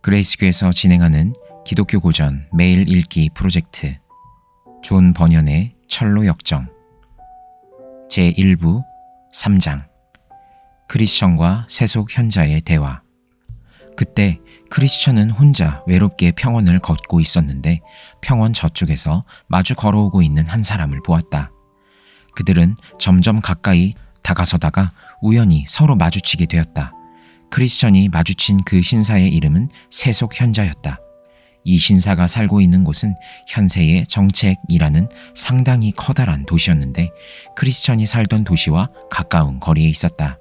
그레이스교에서 진행하는 기독교 고전 매일 읽기 프로젝트 존 버년의 철로 역정 제1부 3장 크리스천과 세속 현자의 대화. 그때 크리스천은 혼자 외롭게 평원을 걷고 있었는데 평원 저쪽에서 마주 걸어오고 있는 한 사람을 보았다. 그들은 점점 가까이 다가서다가 우연히 서로 마주치게 되었다. 크리스천이 마주친 그 신사의 이름은 세속 현자였다. 이 신사가 살고 있는 곳은 현세의 정책이라는 상당히 커다란 도시였는데 크리스천이 살던 도시와 가까운 거리에 있었다.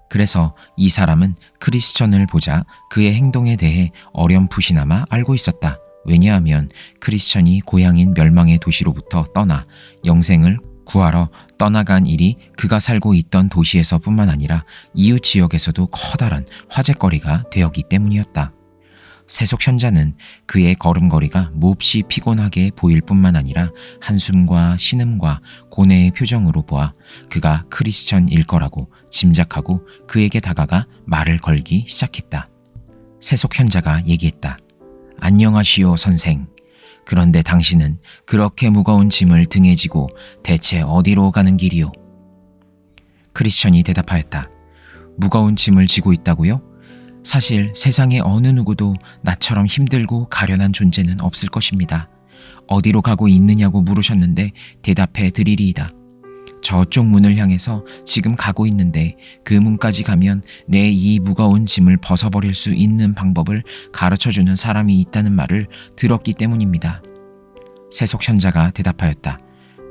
그래서 이 사람은 크리스천을 보자 그의 행동에 대해 어렴풋이나마 알고 있었다. 왜냐하면 크리스천이 고향인 멸망의 도시로부터 떠나 영생을 구하러 떠나간 일이 그가 살고 있던 도시에서뿐만 아니라 이웃 지역에서도 커다란 화제거리가 되었기 때문이었다. 세속 현자는 그의 걸음걸이가 몹시 피곤하게 보일 뿐만 아니라 한숨과 신음과 고뇌의 표정으로 보아 그가 크리스천일 거라고 짐작하고 그에게 다가가 말을 걸기 시작했다. 세속 현자가 얘기했다. 안녕하시오 선생. 그런데 당신은 그렇게 무거운 짐을 등에 지고 대체 어디로 가는 길이오? 크리스천이 대답하였다. 무거운 짐을 지고 있다고요? 사실 세상의 어느 누구도 나처럼 힘들고 가련한 존재는 없을 것입니다. 어디로 가고 있느냐고 물으셨는데 대답해 드리리이다. 저쪽 문을 향해서 지금 가고 있는데 그 문까지 가면 내 이 무거운 짐을 벗어버릴 수 있는 방법을 가르쳐주는 사람이 있다는 말을 들었기 때문입니다. 세속 현자가 대답하였다.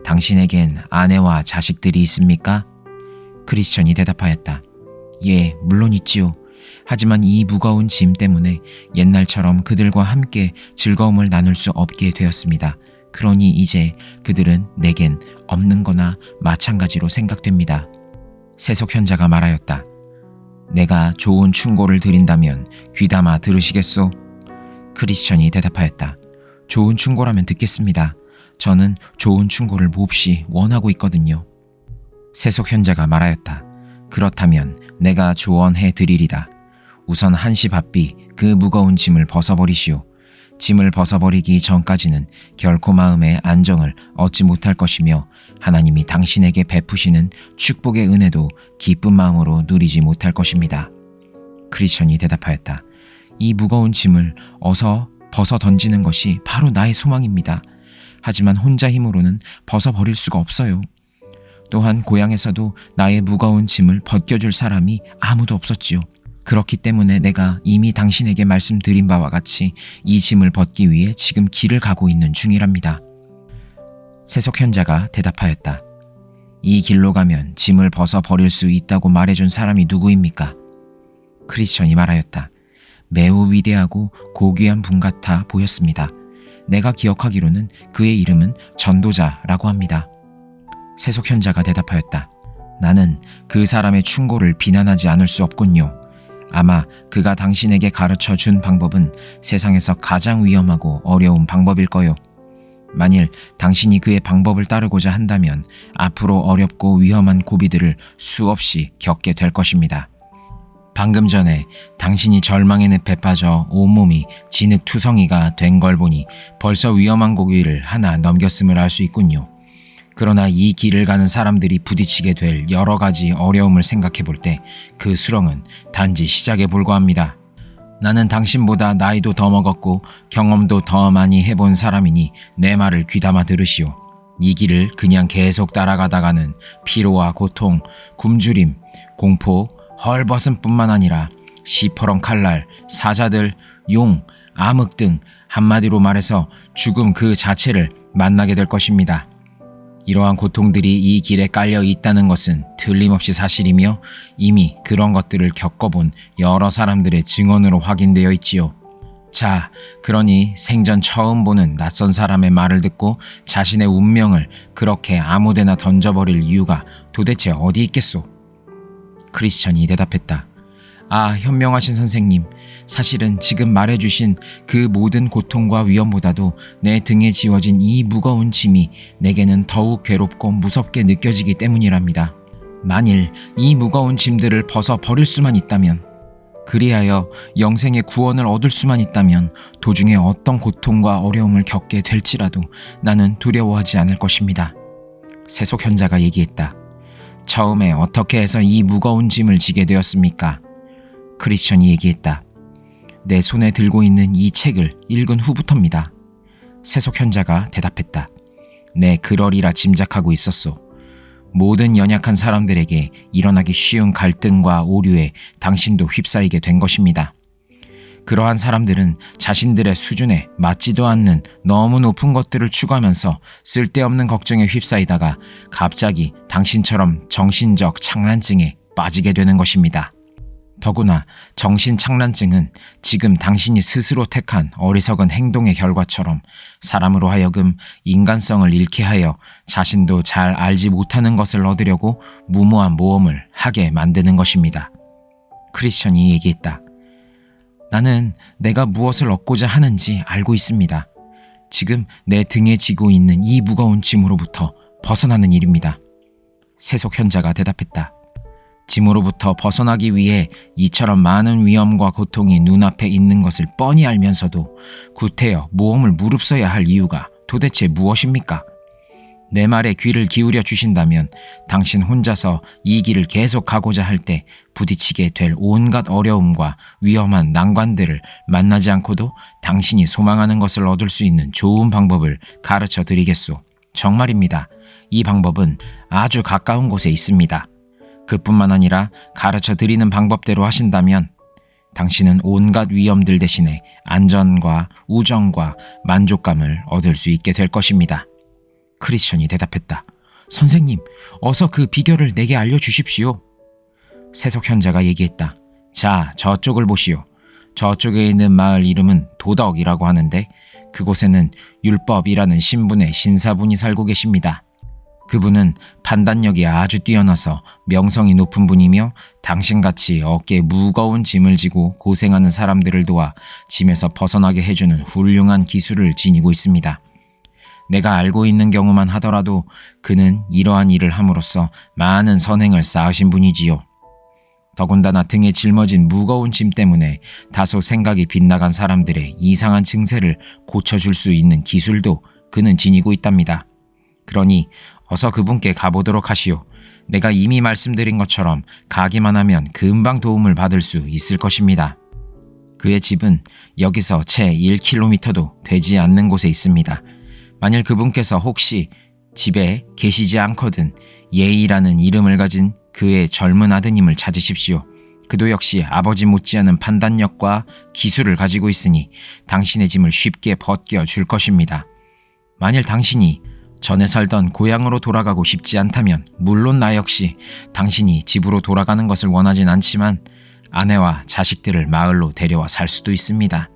당신에겐 아내와 자식들이 있습니까? 크리스천이 대답하였다. 예, 물론 있지요. 하지만 이 무거운 짐 때문에 옛날처럼 그들과 함께 즐거움을 나눌 수 없게 되었습니다. 그러니 이제 그들은 내겐 없는 거나 마찬가지로 생각됩니다. 세속 현자가 말하였다. 내가 좋은 충고를 드린다면 귀담아 들으시겠소? 크리스천이 대답하였다. 좋은 충고라면 듣겠습니다. 저는 좋은 충고를 몹시 원하고 있거든요. 세속 현자가 말하였다. 그렇다면 내가 조언해 드리리다. 우선 한시 바삐 그 무거운 짐을 벗어버리시오. 짐을 벗어버리기 전까지는 결코 마음의 안정을 얻지 못할 것이며 하나님이 당신에게 베푸시는 축복의 은혜도 기쁜 마음으로 누리지 못할 것입니다. 크리스천이 대답하였다. 이 무거운 짐을 어서 벗어 던지는 것이 바로 나의 소망입니다. 하지만 혼자 힘으로는 벗어버릴 수가 없어요. 또한 고향에서도 나의 무거운 짐을 벗겨줄 사람이 아무도 없었지요. 그렇기 때문에 내가 이미 당신에게 말씀드린 바와 같이 이 짐을 벗기 위해 지금 길을 가고 있는 중이랍니다. 세속 현자가 대답하였다. 이 길로 가면 짐을 벗어버릴 수 있다고 말해준 사람이 누구입니까? 크리스천이 말하였다. 매우 위대하고 고귀한 분 같아 보였습니다. 내가 기억하기로는 그의 이름은 전도자라고 합니다. 세속 현자가 대답하였다. 나는 그 사람의 충고를 비난하지 않을 수 없군요. 아마 그가 당신에게 가르쳐 준 방법은 세상에서 가장 위험하고 어려운 방법일 거요. 만일 당신이 그의 방법을 따르고자 한다면 앞으로 어렵고 위험한 고비들을 수없이 겪게 될 것입니다. 방금 전에 당신이 절망의 늪에 빠져 온몸이 진흙투성이가 된 걸 보니 벌써 위험한 고비를 하나 넘겼음을 알 수 있군요. 그러나 이 길을 가는 사람들이 부딪히게 될 여러 가지 어려움을 생각해 볼 때 그 수렁은 단지 시작에 불과합니다. 나는 당신보다 나이도 더 먹었고 경험도 더 많이 해본 사람이니 내 말을 귀담아 들으시오. 이 길을 그냥 계속 따라가다가는 피로와 고통, 굶주림, 공포, 헐벗음뿐만 아니라 시퍼런 칼날, 사자들, 용, 암흑 등 한마디로 말해서 죽음 그 자체를 만나게 될 것입니다. 이러한 고통들이 이 길에 깔려 있다는 것은 틀림없이 사실이며 이미 그런 것들을 겪어본 여러 사람들의 증언으로 확인되어 있지요. 자, 그러니 생전 처음 보는 낯선 사람의 말을 듣고 자신의 운명을 그렇게 아무데나 던져버릴 이유가 도대체 어디 있겠소? 크리스천이 대답했다. 아, 현명하신 선생님, 사실은 지금 말해주신 그 모든 고통과 위험보다도 내 등에 지워진 이 무거운 짐이 내게는 더욱 괴롭고 무섭게 느껴지기 때문이랍니다. 만일 이 무거운 짐들을 벗어 버릴 수만 있다면, 그리하여 영생의 구원을 얻을 수만 있다면 도중에 어떤 고통과 어려움을 겪게 될지라도 나는 두려워하지 않을 것입니다. 세속 현자가 얘기했다. 처음에 어떻게 해서 이 무거운 짐을 지게 되었습니까? 크리스천이 얘기했다. 내 손에 들고 있는 이 책을 읽은 후부터입니다. 세속 현자가 대답했다. 네, 그러리라 짐작하고 있었소. 모든 연약한 사람들에게 일어나기 쉬운 갈등과 오류에 당신도 휩싸이게 된 것입니다. 그러한 사람들은 자신들의 수준에 맞지도 않는 너무 높은 것들을 추구하면서 쓸데없는 걱정에 휩싸이다가 갑자기 당신처럼 정신적 착란증에 빠지게 되는 것입니다. 더구나 정신착란증은 지금 당신이 스스로 택한 어리석은 행동의 결과처럼 사람으로 하여금 인간성을 잃게 하여 자신도 잘 알지 못하는 것을 얻으려고 무모한 모험을 하게 만드는 것입니다. 크리스천이 얘기했다. 나는 내가 무엇을 얻고자 하는지 알고 있습니다. 지금 내 등에 지고 있는 이 무거운 짐으로부터 벗어나는 일입니다. 세속 현자가 대답했다. 짐으로부터 벗어나기 위해 이처럼 많은 위험과 고통이 눈앞에 있는 것을 뻔히 알면서도 구태여 모험을 무릅써야 할 이유가 도대체 무엇입니까? 내 말에 귀를 기울여 주신다면 당신 혼자서 이 길을 계속 가고자 할 때 부딪히게 될 온갖 어려움과 위험한 난관들을 만나지 않고도 당신이 소망하는 것을 얻을 수 있는 좋은 방법을 가르쳐 드리겠소. 정말입니다. 이 방법은 아주 가까운 곳에 있습니다. 그뿐만 아니라 가르쳐 드리는 방법대로 하신다면 당신은 온갖 위험들 대신에 안전과 우정과 만족감을 얻을 수 있게 될 것입니다. 크리스천이 대답했다. 선생님, 어서 그 비결을 내게 알려주십시오. 세속 현자가 얘기했다. 자, 저쪽을 보시오. 저쪽에 있는 마을 이름은 도덕이라고 하는데 그곳에는 율법이라는 신분의 신사분이 살고 계십니다. 그분은 판단력이 아주 뛰어나서 명성이 높은 분이며 당신같이 어깨에 무거운 짐을 지고 고생하는 사람들을 도와 짐에서 벗어나게 해주는 훌륭한 기술을 지니고 있습니다. 내가 알고 있는 경우만 하더라도 그는 이러한 일을 함으로써 많은 선행을 쌓으신 분이지요. 더군다나 등에 짊어진 무거운 짐 때문에 다소 생각이 빗나간 사람들의 이상한 증세를 고쳐줄 수 있는 기술도 그는 지니고 있답니다. 그러니 어서 그분께 가보도록 하시오. 내가 이미 말씀드린 것처럼 가기만 하면 금방 도움을 받을 수 있을 것입니다. 그의 집은 여기서 채 1km도 되지 않는 곳에 있습니다. 만일 그분께서 혹시 집에 계시지 않거든 예이라는 이름을 가진 그의 젊은 아드님을 찾으십시오. 그도 역시 아버지 못지않은 판단력과 기술을 가지고 있으니 당신의 짐을 쉽게 벗겨줄 것입니다. 만일 당신이 전에 살던 고향으로 돌아가고 싶지 않다면 물론 나 역시 당신이 집으로 돌아가는 것을 원하진 않지만 아내와 자식들을 마을로 데려와 살 수도 있습니다.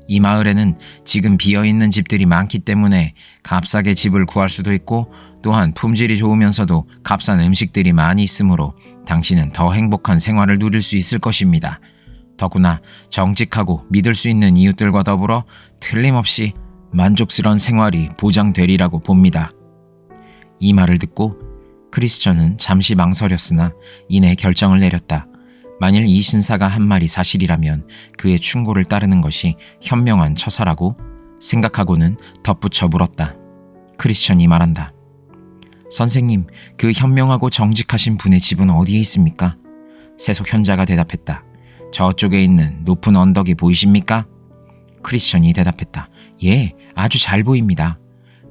이 마을에는 지금 비어있는 집들이 많기 때문에 값싸게 집을 구할 수도 있고 또한 품질이 좋으면서도 값싼 음식들이 많이 있으므로 당신은 더 행복한 생활을 누릴 수 있을 것입니다. 더구나 정직하고 믿을 수 있는 이웃들과 더불어 틀림없이 만족스러운 생활이 보장되리라고 봅니다. 이 말을 듣고 크리스천은 잠시 망설였으나 이내 결정을 내렸다. 만일 이 신사가 한 말이 사실이라면 그의 충고를 따르는 것이 현명한 처사라고 생각하고는 덧붙여 물었다. 크리스천이 말한다. 선생님, 그 현명하고 정직하신 분의 집은 어디에 있습니까? 세속 현자가 대답했다. 저쪽에 있는 높은 언덕이 보이십니까? 크리스천이 대답했다. 예, 아주 잘 보입니다.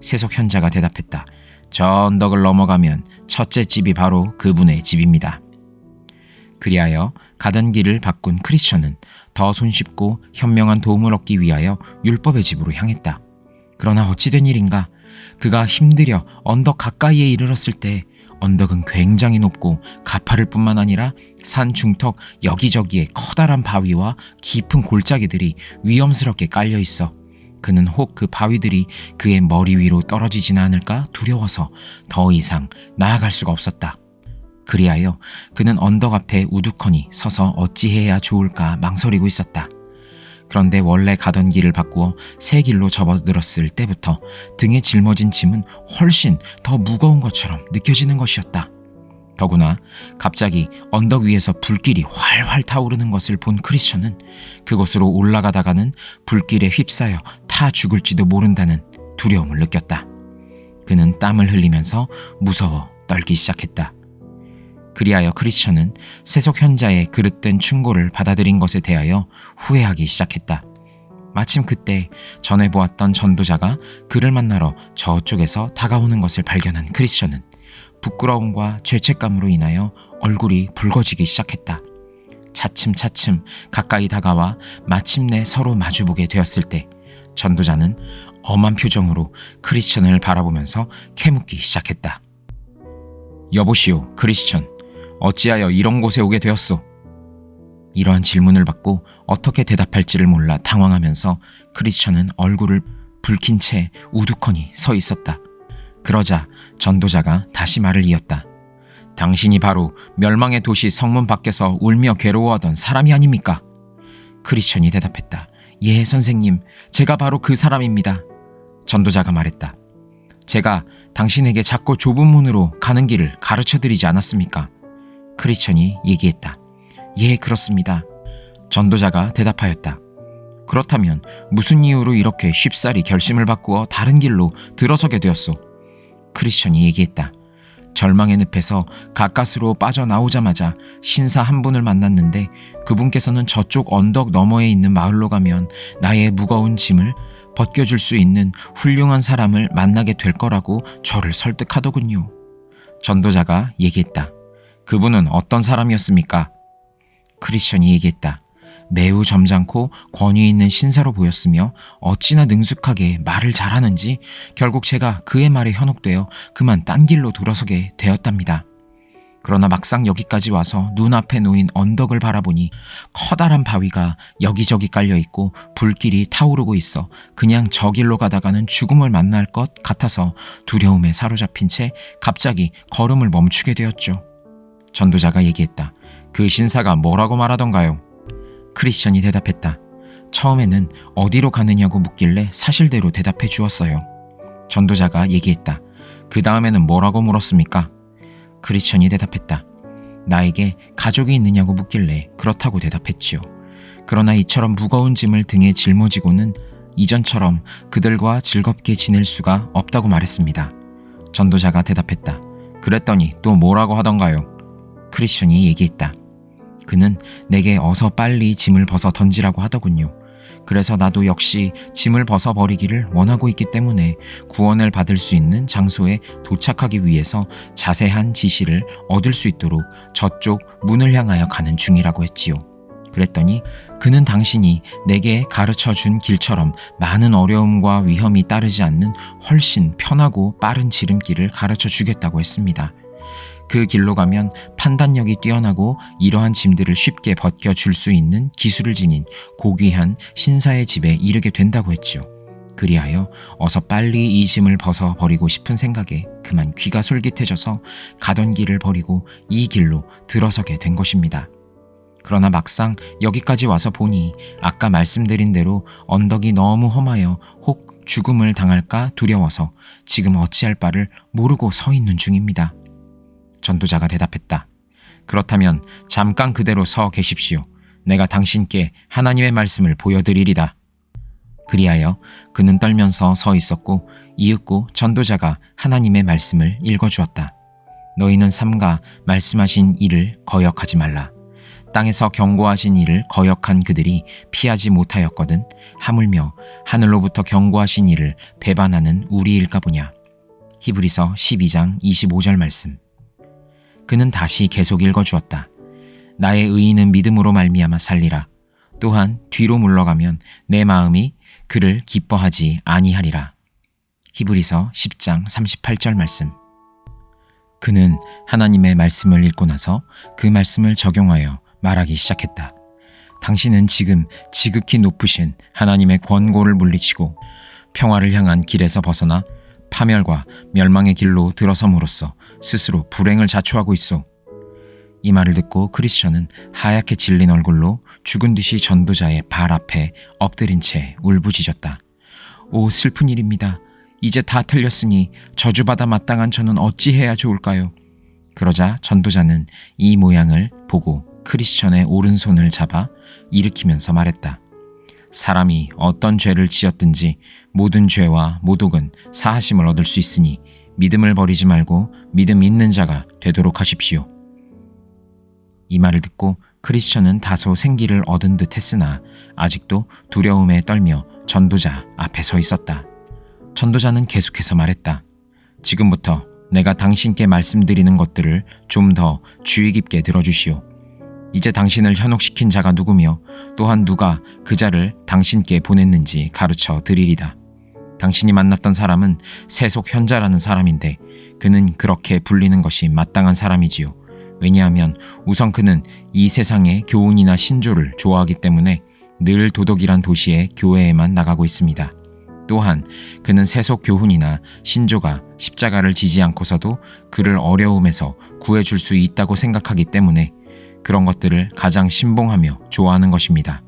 세속 현자가 대답했다. 저 언덕을 넘어가면 첫째 집이 바로 그분의 집입니다. 그리하여 가던 길을 바꾼 크리스천은 더 손쉽고 현명한 도움을 얻기 위하여 율법의 집으로 향했다. 그러나 어찌된 일인가 그가 힘들여 언덕 가까이에 이르렀을 때 언덕은 굉장히 높고 가파를 뿐만 아니라 산 중턱 여기저기에 커다란 바위와 깊은 골짜기들이 위험스럽게 깔려 있어 그는 혹 그 바위들이 그의 머리 위로 떨어지지는 않을까 두려워서 더 이상 나아갈 수가 없었다. 그리하여 그는 언덕 앞에 우두커니 서서 어찌해야 좋을까 망설이고 있었다. 그런데 원래 가던 길을 바꾸어 새 길로 접어들었을 때부터 등에 짊어진 짐은 훨씬 더 무거운 것처럼 느껴지는 것이었다. 더구나 갑자기 언덕 위에서 불길이 활활 타오르는 것을 본 크리스천은 그곳으로 올라가다가는 불길에 휩싸여 타 죽을지도 모른다는 두려움을 느꼈다. 그는 땀을 흘리면서 무서워 떨기 시작했다. 그리하여 크리스천은 세속 현자의 그릇된 충고를 받아들인 것에 대하여 후회하기 시작했다. 마침 그때 전에 보았던 전도자가 그를 만나러 저쪽에서 다가오는 것을 발견한 크리스천은 부끄러움과 죄책감으로 인하여 얼굴이 붉어지기 시작했다. 차츰차츰 가까이 다가와 마침내 서로 마주보게 되었을 때 전도자는 엄한 표정으로 크리스천을 바라보면서 캐묻기 시작했다. 여보시오, 크리스천. 어찌하여 이런 곳에 오게 되었소? 이러한 질문을 받고 어떻게 대답할지를 몰라 당황하면서 크리스천은 얼굴을 붉힌 채 우두커니 서 있었다. 그러자 전도자가 다시 말을 이었다. 당신이 바로 멸망의 도시 성문 밖에서 울며 괴로워하던 사람이 아닙니까? 크리스천이 대답했다. 예, 선생님, 제가 바로 그 사람입니다. 전도자가 말했다. 제가 당신에게 작고 좁은 문으로 가는 길을 가르쳐드리지 않았습니까? 크리스천이 얘기했다. 예, 그렇습니다. 전도자가 대답하였다. 그렇다면 무슨 이유로 이렇게 쉽사리 결심을 바꾸어 다른 길로 들어서게 되었소? 크리스천이 얘기했다. 절망의 늪에서 가까스로 빠져나오자마자 신사 한 분을 만났는데 그분께서는 저쪽 언덕 너머에 있는 마을로 가면 나의 무거운 짐을 벗겨줄 수 있는 훌륭한 사람을 만나게 될 거라고 저를 설득하더군요. 전도자가 얘기했다. 그분은 어떤 사람이었습니까? 크리스천이 얘기했다. 매우 점잖고 권위 있는 신사로 보였으며 어찌나 능숙하게 말을 잘하는지 결국 제가 그의 말에 현혹되어 그만 딴 길로 돌아서게 되었답니다. 그러나 막상 여기까지 와서 눈앞에 놓인 언덕을 바라보니 커다란 바위가 여기저기 깔려있고 불길이 타오르고 있어 그냥 저 길로 가다가는 죽음을 만날 것 같아서 두려움에 사로잡힌 채 갑자기 걸음을 멈추게 되었죠. 전도자가 얘기했다. 그 신사가 뭐라고 말하던가요? 크리스천이 대답했다. 처음에는 어디로 가느냐고 묻길래 사실대로 대답해 주었어요. 전도자가 얘기했다. 그 다음에는 뭐라고 물었습니까? 크리스천이 대답했다. 나에게 가족이 있느냐고 묻길래 그렇다고 대답했지요. 그러나 이처럼 무거운 짐을 등에 짊어지고는 이전처럼 그들과 즐겁게 지낼 수가 없다고 말했습니다. 전도자가 대답했다. 그랬더니 또 뭐라고 하던가요? 크리스천이 얘기했다. 그는 내게 어서 빨리 짐을 벗어 던지라고 하더군요. 그래서 나도 역시 짐을 벗어 버리기를 원하고 있기 때문에 구원을 받을 수 있는 장소에 도착하기 위해서 자세한 지시를 얻을 수 있도록 저쪽 문을 향하여 가는 중이라고 했지요. 그랬더니 그는 당신이 내게 가르쳐 준 길처럼 많은 어려움과 위험이 따르지 않는 훨씬 편하고 빠른 지름길을 가르쳐 주겠다고 했습니다. 그 길로 가면 판단력이 뛰어나고 이러한 짐들을 쉽게 벗겨줄 수 있는 기술을 지닌 고귀한 신사의 집에 이르게 된다고 했지요. 그리하여 어서 빨리 이 짐을 벗어버리고 싶은 생각에 그만 귀가 솔깃해져서 가던 길을 버리고 이 길로 들어서게 된 것입니다. 그러나 막상 여기까지 와서 보니 아까 말씀드린 대로 언덕이 너무 험하여 혹 죽음을 당할까 두려워서 지금 어찌할 바를 모르고 서 있는 중입니다. 전도자가 대답했다. 그렇다면 잠깐 그대로 서 계십시오. 내가 당신께 하나님의 말씀을 보여드리리다. 그리하여 그는 떨면서 서 있었고 이윽고 전도자가 하나님의 말씀을 읽어주었다. 너희는 삼가 말씀하신 일을 거역하지 말라. 땅에서 경고하신 일을 거역한 그들이 피하지 못하였거든 하물며 하늘로부터 경고하신 일을 배반하는 우리일까 보냐. 히브리서 12장 25절 말씀. 그는 다시 계속 읽어주었다. 나의 의인은 믿음으로 말미암아 살리라. 또한 뒤로 물러가면 내 마음이 그를 기뻐하지 아니하리라. 히브리서 10장 38절 말씀. 그는 하나님의 말씀을 읽고 나서 그 말씀을 적용하여 말하기 시작했다. 당신은 지금 지극히 높으신 하나님의 권고를 물리치고 평화를 향한 길에서 벗어나 파멸과 멸망의 길로 들어섬으로써 스스로 불행을 자초하고 있어. 이 말을 듣고 크리스천은 하얗게 질린 얼굴로 죽은 듯이 전도자의 발 앞에 엎드린 채 울부짖었다. 오, 슬픈 일입니다. 이제 다 틀렸으니 저주받아 마땅한 저는 어찌해야 좋을까요? 그러자 전도자는 이 모양을 보고 크리스천의 오른손을 잡아 일으키면서 말했다. 사람이 어떤 죄를 지었든지 모든 죄와 모독은 사하심을 얻을 수 있으니 믿음을 버리지 말고 믿음 있는 자가 되도록 하십시오. 이 말을 듣고 크리스천은 다소 생기를 얻은 듯 했으나 아직도 두려움에 떨며 전도자 앞에 서 있었다. 전도자는 계속해서 말했다. 지금부터 내가 당신께 말씀드리는 것들을 좀 더 주의 깊게 들어주시오. 이제 당신을 현혹시킨 자가 누구며 또한 누가 그 자를 당신께 보냈는지 가르쳐 드리리다. 당신이 만났던 사람은 세속 현자라는 사람인데 그는 그렇게 불리는 것이 마땅한 사람이지요. 왜냐하면 우선 그는 이 세상의 교훈이나 신조를 좋아하기 때문에 늘 도덕이란 도시의 교회에만 나가고 있습니다. 또한 그는 세속 교훈이나 신조가 십자가를 지지 않고서도 그를 어려움에서 구해줄 수 있다고 생각하기 때문에 그런 것들을 가장 신봉하며 좋아하는 것입니다.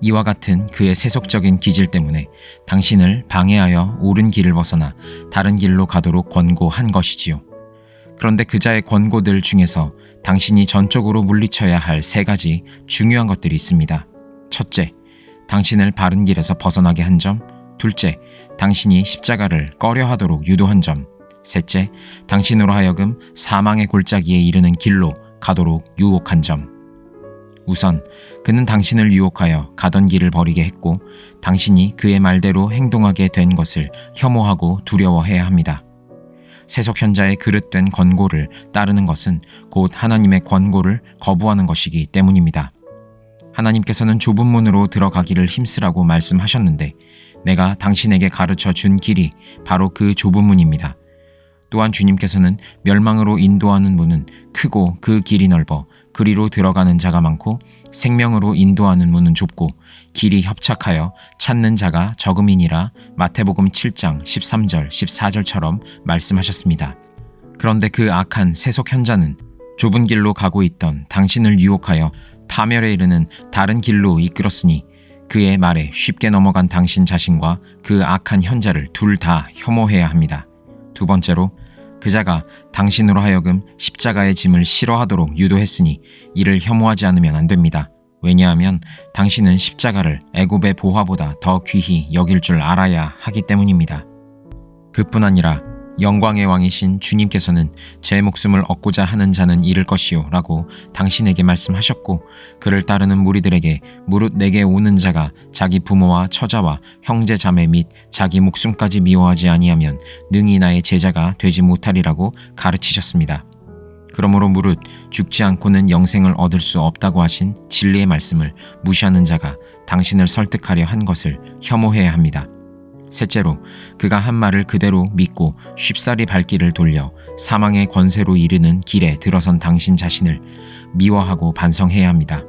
이와 같은 그의 세속적인 기질 때문에 당신을 방해하여 옳은 길을 벗어나 다른 길로 가도록 권고한 것이지요. 그런데 그자의 권고들 중에서 당신이 전적으로 물리쳐야 할 3가지 중요한 것들이 있습니다. 첫째, 당신을 바른 길에서 벗어나게 한 점. 둘째, 당신이 십자가를 꺼려하도록 유도한 점. 셋째, 당신으로 하여금 사망의 골짜기에 이르는 길로 가도록 유혹한 점. 우선 그는 당신을 유혹하여 가던 길을 버리게 했고 당신이 그의 말대로 행동하게 된 것을 혐오하고 두려워해야 합니다. 세속 현자의 그릇된 권고를 따르는 것은 곧 하나님의 권고를 거부하는 것이기 때문입니다. 하나님께서는 좁은 문으로 들어가기를 힘쓰라고 말씀하셨는데 내가 당신에게 가르쳐 준 길이 바로 그 좁은 문입니다. 또한 주님께서는 멸망으로 인도하는 문은 크고 그 길이 넓어 그리로 들어가는 자가 많고 생명으로 인도하는 문은 좁고 길이 협착하여 찾는 자가 적음이니라 마태복음 7장 13절 14절처럼 말씀하셨습니다. 그런데 그 악한 세속 현자는 좁은 길로 가고 있던 당신을 유혹하여 파멸에 이르는 다른 길로 이끌었으니 그의 말에 쉽게 넘어간 당신 자신과 그 악한 현자를 둘 다 혐오해야 합니다. 두 번째로 그자가 당신으로 하여금 십자가의 짐을 싫어하도록 유도했으니 이를 혐오하지 않으면 안 됩니다. 왜냐하면 당신은 십자가를 애굽의 보화보다 더 귀히 여길 줄 알아야 하기 때문입니다. 그뿐 아니라 영광의 왕이신 주님께서는 제 목숨을 얻고자 하는 자는 잃을 것이요 라고 당신에게 말씀하셨고 그를 따르는 무리들에게 무릇 내게 오는 자가 자기 부모와 처자와 형제 자매 및 자기 목숨까지 미워하지 아니하면 능히 나의 제자가 되지 못하리라고 가르치셨습니다. 그러므로 무릇 죽지 않고는 영생을 얻을 수 없다고 하신 진리의 말씀을 무시하는 자가 당신을 설득하려 한 것을 혐오해야 합니다. 셋째로 그가 한 말을 그대로 믿고 쉽사리 발길을 돌려 사망의 권세로 이르는 길에 들어선 당신 자신을 미워하고 반성해야 합니다.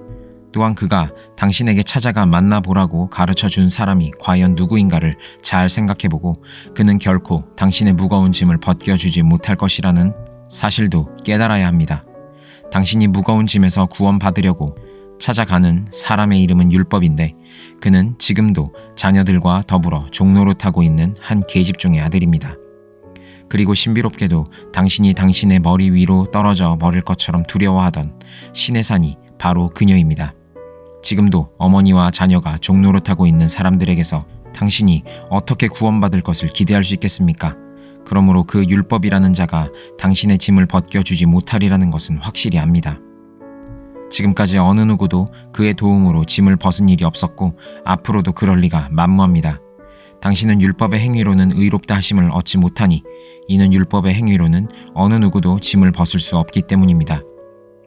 또한 그가 당신에게 찾아가 만나보라고 가르쳐준 사람이 과연 누구인가를 잘 생각해보고 그는 결코 당신의 무거운 짐을 벗겨주지 못할 것이라는 사실도 깨달아야 합니다. 당신이 무거운 짐에서 구원받으려고 찾아가는 사람의 이름은 율법인데 그는 지금도 자녀들과 더불어 종노릇하고 있는 한 계집종의 아들입니다. 그리고 신비롭게도 당신이 당신의 머리 위로 떨어져 버릴 것처럼 두려워하던 신의 산이 바로 그녀입니다. 지금도 어머니와 자녀가 종노릇하고 있는 사람들에게서 당신이 어떻게 구원받을 것을 기대할 수 있겠습니까? 그러므로 그 율법이라는 자가 당신의 짐을 벗겨주지 못하리라는 것은 확실히 압니다. 지금까지 어느 누구도 그의 도움으로 짐을 벗은 일이 없었고 앞으로도 그럴 리가 만무합니다. 당신은 율법의 행위로는 의롭다 하심을 얻지 못하니 이는 율법의 행위로는 어느 누구도 짐을 벗을 수 없기 때문입니다.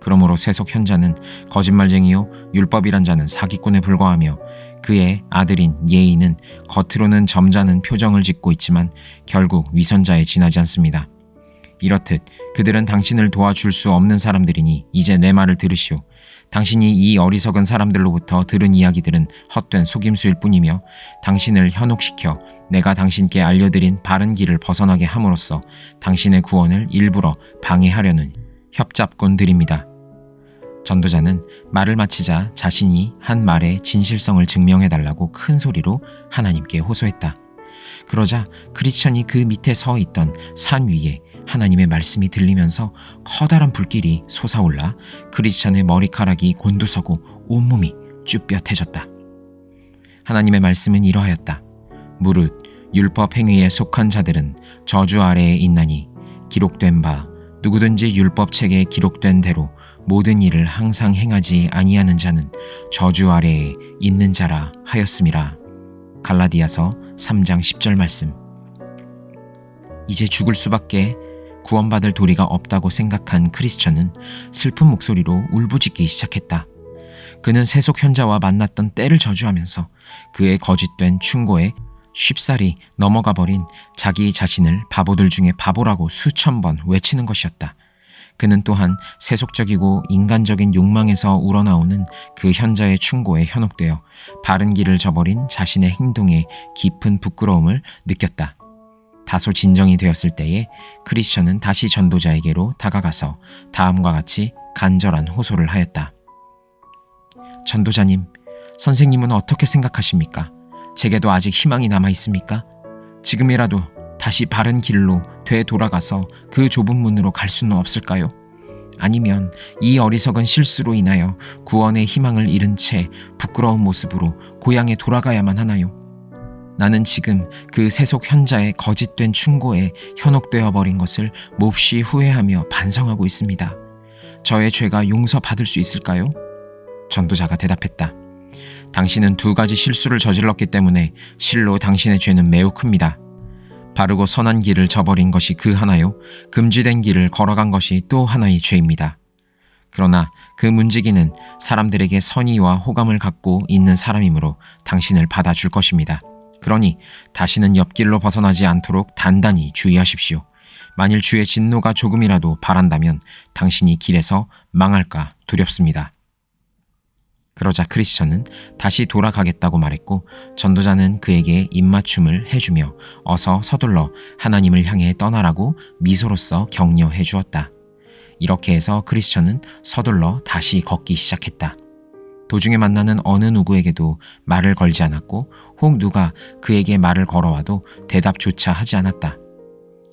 그러므로 세속 현자는 거짓말쟁이요 율법이란 자는 사기꾼에 불과하며 그의 아들인 예인은 겉으로는 점잖은 표정을 짓고 있지만 결국 위선자에 지나지 않습니다. 이렇듯 그들은 당신을 도와줄 수 없는 사람들이니 이제 내 말을 들으시오. 당신이 이 어리석은 사람들로부터 들은 이야기들은 헛된 속임수일 뿐이며 당신을 현혹시켜 내가 당신께 알려드린 바른 길을 벗어나게 함으로써 당신의 구원을 일부러 방해하려는 협잡꾼들입니다. 전도자는 말을 마치자 자신이 한 말의 진실성을 증명해달라고 큰 소리로 하나님께 호소했다. 그러자 크리스천이 그 밑에 서 있던 산 위에 하나님의 말씀이 들리면서 커다란 불길이 솟아올라 크리스천의 머리카락이 곤두서고 온몸이 쭈뼛해졌다. 하나님의 말씀은 이러하였다. 무릇 율법 행위에 속한 자들은 저주 아래에 있나니 기록된 바 누구든지 율법책에 기록된 대로 모든 일을 항상 행하지 아니하는 자는 저주 아래에 있는 자라 하였음이라. 갈라디아서 3장 10절 말씀. 이제 죽을 수밖에 구원받을 도리가 없다고 생각한 크리스천은 슬픈 목소리로 울부짖기 시작했다. 그는 세속 현자와 만났던 때를 저주하면서 그의 거짓된 충고에 쉽사리 넘어가 버린 자기 자신을 바보들 중에 바보라고 수천 번 외치는 것이었다. 그는 또한 세속적이고 인간적인 욕망에서 우러나오는 그 현자의 충고에 현혹되어 바른 길을 저버린 자신의 행동에 깊은 부끄러움을 느꼈다. 다소 진정이 되었을 때에 크리스천은 다시 전도자에게로 다가가서 다음과 같이 간절한 호소를 하였다. 전도자님, 선생님은 어떻게 생각하십니까? 제게도 아직 희망이 남아 있습니까? 지금이라도 다시 바른 길로 되돌아가서 그 좁은 문으로 갈 수는 없을까요? 아니면 이 어리석은 실수로 인하여 구원의 희망을 잃은 채 부끄러운 모습으로 고향에 돌아가야만 하나요? 나는 지금 그 세속 현자의 거짓된 충고에 현혹되어 버린 것을 몹시 후회하며 반성하고 있습니다. 저의 죄가 용서받을 수 있을까요? 전도자가 대답했다. 당신은 2가지 실수를 저질렀기 때문에 실로 당신의 죄는 매우 큽니다. 바르고 선한 길을 저버린 것이 그 하나요, 금지된 길을 걸어간 것이 또 하나의 죄입니다. 그러나 그 문지기는 사람들에게 선의와 호감을 갖고 있는 사람이므로 당신을 받아줄 것입니다. 그러니 다시는 옆길로 벗어나지 않도록 단단히 주의하십시오. 만일 주의 진노가 조금이라도 바란다면 당신이 길에서 망할까 두렵습니다. 그러자 크리스천은 다시 돌아가겠다고 말했고 전도자는 그에게 입맞춤을 해주며 어서 서둘러 하나님을 향해 떠나라고 미소로써 격려해 주었다. 이렇게 해서 크리스천은 서둘러 다시 걷기 시작했다. 도중에 만나는 어느 누구에게도 말을 걸지 않았고 혹 누가 그에게 말을 걸어와도 대답조차 하지 않았다.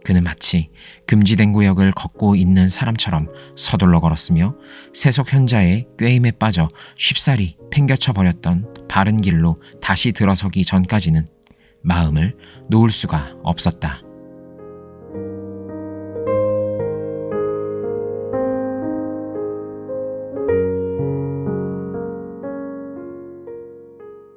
그는 마치 금지된 구역을 걷고 있는 사람처럼 서둘러 걸었으며 세속 현자의 꾀임에 빠져 쉽사리 팽겨쳐 버렸던 바른 길로 다시 들어서기 전까지는 마음을 놓을 수가 없었다.